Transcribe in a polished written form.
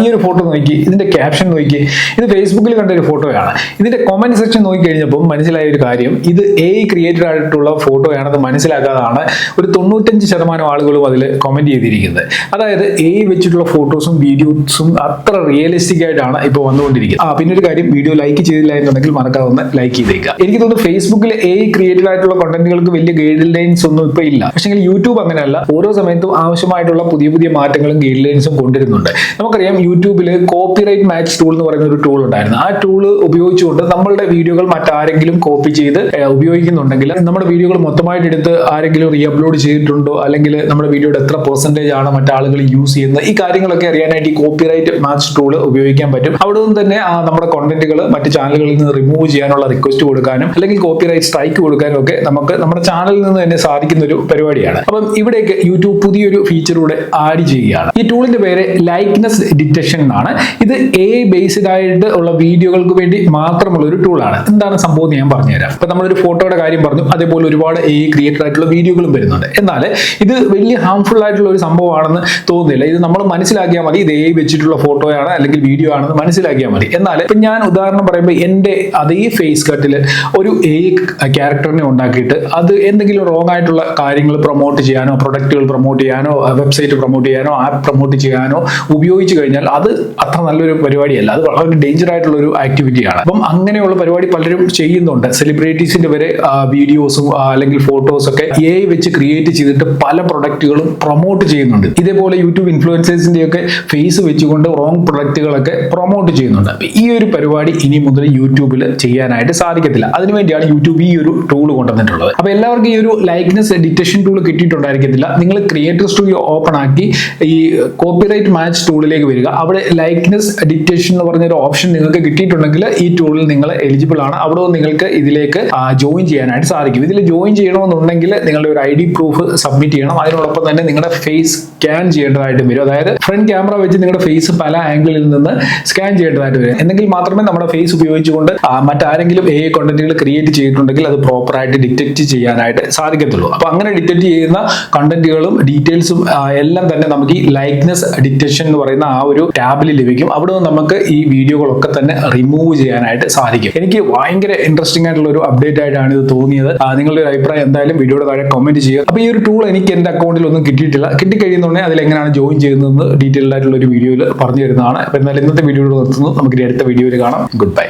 ഈ ഒരു ഫോട്ടോ നോക്കി, ഇതിന്റെ ക്യാപ്ഷൻ നോക്കി, ഇത് ഫേസ്ബുക്കിൽ കണ്ട ഒരു ഫോട്ടോയാണ്. ഇതിന്റെ കമന്റ് സെക്ഷൻ നോക്കി കഴിഞ്ഞപ്പോൾ മനസ്സിലായ ഒരു കാര്യം, ഇത് AI ക്രിയേറ്റഡ് ആയിട്ടുള്ള ഫോട്ടോയാണെന്ന് മനസ്സിലാക്കാതാണ് ഒരു 95% ആളുകളും അതിൽ കമന്റ് ചെയ്തിരിക്കുന്നത്. അതായത് AI വെച്ചിട്ടുള്ള ഫോട്ടോസും വീഡിയോസും അത്ര റിയലിസ്റ്റിക് ആയിട്ടാണ് ഇപ്പോൾ വന്നുകൊണ്ടിരിക്കുന്നത്. പിന്നെ ഒരു കാര്യം, വീഡിയോ ലൈക്ക് ചെയ്തില്ല എന്നുണ്ടെങ്കിൽ മറക്കാതെ ലൈക്ക് ചെയ്തേക്കുക. എനിക്ക് തോന്നുന്നു ഫേസ്ബുക്കിൽ AI ക്രിയേറ്റഡ് ആയിട്ടുള്ള കണ്ടന്റുകൾക്ക് വലിയ ഗൈഡ് ലൈൻസ് ഒന്നും ഇപ്പൊ ഇല്ല. പക്ഷേ യൂട്യൂബ് അങ്ങനെയല്ല, ഓരോ സമയത്തും ആവശ്യമായിട്ടുള്ള പുതിയ പുതിയ മാറ്റങ്ങളും ഗൈഡ് ലൈൻസും കൊണ്ടുവരുന്നുണ്ട്. നമുക്കറിയാം യൂട്യൂബിൽ കോപ്പിറൈറ്റ് മാച്ച് ടൂൾ എന്ന് പറയുന്ന ഒരു ടൂൾ ഉണ്ടായിരുന്നു. ആ ടൂൾ ഉപയോഗിച്ചുകൊണ്ട് നമ്മളുടെ വീഡിയോകൾ മറ്റാരെങ്കിലും കോപ്പി ചെയ്ത് ഉപയോഗിക്കുന്നുണ്ടെങ്കിൽ നമ്മുടെ വീഡിയോകൾ മൊത്തമായിട്ട് എടുത്ത് ആരെങ്കിലും റീ അപ്ലോഡ് ചെയ്തിട്ടുണ്ടോ, അല്ലെങ്കിൽ നമ്മുടെ വീഡിയോയുടെ എത്ര പെർസെന്റേജ് ആണ് മറ്റാളുകൾ യൂസ് ചെയ്യുന്നത്, ഈ കാര്യങ്ങളൊക്കെ അറിയാനായിട്ട് ഈ കോപ്പിറൈറ്റ് മാച്ച് ടൂൾ ഉപയോഗിക്കാൻ പറ്റും. അവിടെ നിന്ന് തന്നെ നമ്മുടെ കണ്ടന്റുകൾ മറ്റ് ചാനലുകളിൽ നിന്ന് റിമൂവ് ചെയ്യാനുള്ള റിക്വസ്റ്റ് കൊടുക്കാനും അല്ലെങ്കിൽ കോപ്പിറൈറ്റ് സ്ട്രൈക്ക് കൊടുക്കാനും ഒക്കെ നമുക്ക് നമ്മുടെ ചാനലിൽ നിന്ന് തന്നെ സാധിക്കുന്ന ഒരു പരിപാടിയാണ്. അപ്പം ഇവിടേക്ക് യൂട്യൂബ് പുതിയൊരു ഫീച്ചറൂടെ ആഡ് ചെയ്യുകയാണ്. ഈ ടൂളിന്റെ പേര് ലൈക്നെസ് ഡിറ്റക്ഷൻ എന്നാണ്. ഇത് AI ബേസ്ഡ് ആയിട്ട് ഉള്ള വീഡിയോകൾക്ക് വേണ്ടി മാത്രമുള്ള ഒരു ടൂളാണ്. എന്താണ് സംഭവം ഞാൻ പറഞ്ഞുതരാം. ഇപ്പൊ നമ്മളൊരു ഫോട്ടോയുടെ കാര്യം പറഞ്ഞു, അതേപോലെ ഒരുപാട് AI ക്രിയേറ്റഡ് ആയിട്ടുള്ള വീഡിയോകളും വരുന്നുണ്ട്. എന്നാൽ ഇത് വലിയ ഹാംഫുൾ ആയിട്ടുള്ള ഒരു സംഭവമാണെന്ന് തോന്നുന്നില്ല. ഇത് നമ്മൾ മനസ്സിലാക്കിയാൽ മതി, ഇത് AI വെച്ചിട്ടുള്ള ഫോട്ടോയാണ് അല്ലെങ്കിൽ വീഡിയോ ആണെന്ന് മനസ്സിലാക്കിയാൽ മതി. എന്നാൽ ഇപ്പൊ ഞാൻ ഉദാഹരണം പറയുമ്പോൾ എന്റെ അതേ ഫേസ് കട്ടിൽ ഒരു AI ക്യാരക്ടറിനെ ഉണ്ടാക്കിയിട്ട് അത് എന്തെങ്കിലും റോങ് ആയിട്ടുള്ള കാര്യങ്ങൾ പ്രൊമോട്ട് ചെയ്യാനോ, പ്രൊഡക്റ്റുകൾ പ്രൊമോട്ട് ചെയ്യാനോ, വെബ്സൈറ്റ് പ്രൊമോട്ട് ചെയ്യാനോ, ആപ്പ് പ്രൊമോട്ട് ചെയ്യാനോ ഉപയോഗിച്ച് കഴിഞ്ഞാൽ അത് അത്ര നല്ലൊരു പരിപാടിയല്ല. അത് വളരെ ഡേഞ്ചർ ആയിട്ടുള്ള ഒരു ആക്ടിവിറ്റിയാണ്. അപ്പം അങ്ങനെയുള്ള പരിപാടി പലരും ചെയ്യുന്നുണ്ട്. സെലിബ്രിറ്റീസിന്റെ വരെ വീഡിയോസും അല്ലെങ്കിൽ ഫോട്ടോസും ഒക്കെ AI വെച്ച് ക്രിയേറ്റ് ചെയ്തിട്ട് പല പ്രൊഡക്റ്റുകളും പ്രൊമോട്ട് ചെയ്യുന്നുണ്ട്. ഇതേപോലെ യൂട്യൂബ് ഇൻഫ്ലുവൻസേഴ്സിന്റെ ഒക്കെ ഫേസ് വെച്ചുകൊണ്ട് റോങ് പ്രൊഡക്റ്റുകളൊക്കെ പ്രൊമോട്ട് ചെയ്യുന്നുണ്ട്. ഈ ഒരു പരിപാടി ഇനി മുതൽ യൂട്യൂബിൽ ചെയ്യാനായിട്ട് സാധിക്കത്തില്ല. അതിനുവേണ്ടിയാണ് യൂട്യൂബ് ഈ ഒരു ടൂൾ കൊണ്ടുവന്നിട്ടുള്ളത്. അപ്പൊ എല്ലാവർക്കും ഈ ഒരു ലൈക്നെസ് ഡിറ്റക്ഷൻ ടൂൾ കിട്ടിയിട്ടുണ്ടായിരിക്കത്തില്ല. നിങ്ങൾ ക്രിയേറ്റർ സ്റ്റുഡിയോ ഓപ്പൺ ആക്കി ഈ കോപ്പിറൈറ്റ് മാച്ച് ടൂളിലേക്ക് വരിക. അവിടെ ലൈക്നെസ് ഡിറ്റക്ഷൻ എന്ന് പറഞ്ഞൊരു ഓപ്ഷൻ നിങ്ങൾക്ക് കിട്ടിയിട്ടുണ്ടെങ്കിൽ ഈ ടൂളിൽ നിങ്ങൾ എലിജിബിൾ ആണ്. അവിടെ നിങ്ങൾക്ക് ഇതിലേക്ക് ജോയിൻ ചെയ്യാനായിട്ട് സാധിക്കും. ഇതിൽ ജോയിൻ ചെയ്യണമെന്നുണ്ടെങ്കിൽ നിങ്ങളുടെ ഒരു ID പ്രൂഫ് സബ്മിറ്റ് ചെയ്യണം. അതിനോടൊപ്പം തന്നെ നിങ്ങളുടെ ഫേസ് സ്കാൻ ചെയ്യേണ്ടതായിട്ട് വരും. അതായത് ഫ്രണ്ട് ക്യാമറ വെച്ച് നിങ്ങളുടെ ഫേസ് പല ആംഗിളിൽ നിന്ന് സ്കാൻ ചെയ്യേണ്ടതായിട്ട് വരും. എങ്കിൽ മാത്രമേ നമ്മുടെ ഫേസ് ഉപയോഗിച്ചുകൊണ്ട് മറ്റാരെങ്കിലും AI കണ്ടന്റുകൾ ക്രിയേറ്റ് ചെയ്തിട്ടുണ്ടെങ്കിൽ അത് പ്രോപ്പറായിട്ട് ഡിറ്റക്ട് ചെയ്യാനായിട്ട് സാധിക്കത്തുള്ളൂ. അപ്പൊ അങ്ങനെ ഡിറ്റക്ട് ചെയ്യുന്ന കണ്ടന്റുകളും ഡീറ്റെയിൽസും എല്ലാം തന്നെ നമുക്ക് ഈ ലൈക്നെസ് ഡിറ്റക്ഷൻ എന്ന് പറയുന്ന ആ ഒരു ടാബിൽ ലഭിക്കും. അവിടെ നിന്ന് നമുക്ക് ഈ വീഡിയോകളൊക്കെ തന്നെ റിമൂവ് ചെയ്യാനായിട്ട് സാധിക്കും. എനിക്ക് ഭയങ്കര ഇൻട്രസ്റ്റിംഗ് ആയിട്ടുള്ള ഒരു അപ്ഡേറ്റ് ആയിട്ടാണ് ഇത് തോന്നിയത്. നിങ്ങളുടെ ഒരു അഭിപ്രായം എന്തായാലും വീഡിയോയുടെ താഴെ കമന്റ് ചെയ്യുക. അപ്പൊ ഈ ഒരു ടൂൾ എനിക്ക് എന്റെ അക്കൗണ്ടിൽ ഒന്നും കിട്ടിയിട്ടില്ല. കിട്ടിക്കഴിയുന്നുണ്ടെങ്കിൽ അതിൽ എങ്ങനെയാണ് ജോയിൻ ചെയ്യുന്നതെന്ന് ഡീറ്റെയിൽഡ് ആയിട്ടുള്ള ഒരു വീഡിയോയിൽ പറഞ്ഞു തരുന്നതാണ്. അപ്പൊ എന്നാൽ ഇന്നത്തെ വീഡിയോയിൽ നിർത്തുന്നു. നമുക്ക് അടുത്ത വീഡിയോയിൽ കാണാം. Good bye.